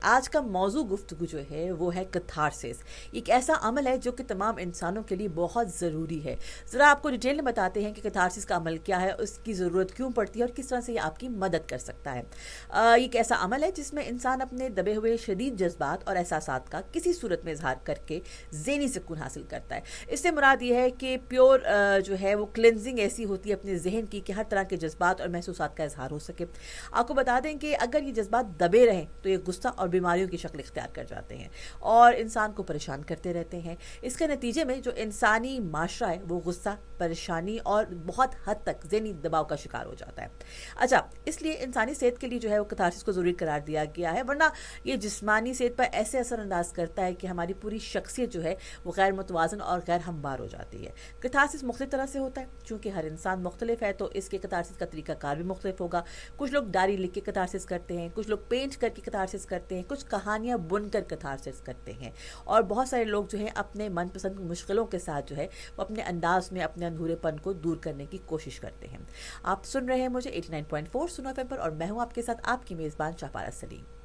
آج کا موضوع گفتگو جو ہے وہ ہے کتھارسس۔ ایک ایسا عمل ہے جو کہ تمام انسانوں کے لیے بہت ضروری ہے۔ ذرا آپ کو ڈیٹیل میں بتاتے ہیں کہ کتھارسس کا عمل کیا ہے، اس کی ضرورت کیوں پڑتی ہے اور کس طرح سے یہ آپ کی مدد کر سکتا ہے۔ ایک ایسا عمل ہے جس میں انسان اپنے دبے ہوئے شدید جذبات اور احساسات کا کسی صورت میں اظہار کر کے ذہنی سکون حاصل کرتا ہے۔ اس سے مراد یہ ہے کہ پیور جو ہے وہ کلینزنگ ایسی ہوتی ہے اپنے ذہن کی کہ ہر طرح کے جذبات اور محسوسات کا اظہار ہو سکے۔ آپ کو بتا دیں کہ اگر یہ جذبات دبے رہیں تو یہ غصہ اور بیماریوں کی شکل اختیار کر جاتے ہیں اور انسان کو پریشان کرتے رہتے ہیں۔ اس کے نتیجے میں جو انسانی معاشرہ ہے وہ غصہ، پریشانی اور بہت حد تک ذہنی دباؤ کا شکار ہو جاتا ہے۔ اچھا، اس لیے انسانی صحت کے لیے جو ہے وہ کتھارسس کو ضروری قرار دیا گیا ہے، ورنہ یہ جسمانی صحت پر ایسے اثر انداز کرتا ہے کہ ہماری پوری شخصیت جو ہے وہ غیر متوازن اور غیر ہموار ہو جاتی ہے۔ کتھارسس مختلف طرح سے ہوتا ہے، چونکہ ہر انسان مختلف ہے تو اس کے کتھارسس کا طریقہ کار بھی مختلف ہوگا۔ کچھ لوگ ڈائری لکھ کے کتھارسس کرتے ہیں، کچھ لوگ پینٹ کر کے کتھارسس کرتے ہیں، کچھ کہانیاں بن کر کتھارسس کرتے ہیں، اور بہت سارے لوگ جو ہیں اپنے من پسند مشکلوں کے ساتھ جو ہے وہ اپنے انداز میں اپنے اندھورے پن کو دور کرنے کی کوشش کرتے ہیں۔ آپ سن رہے ہیں مجھے 89.4 سنو ایف ایم پر، اور میں ہوں آپ کے ساتھ آپ کی میزبان شاہپارہ سلیم۔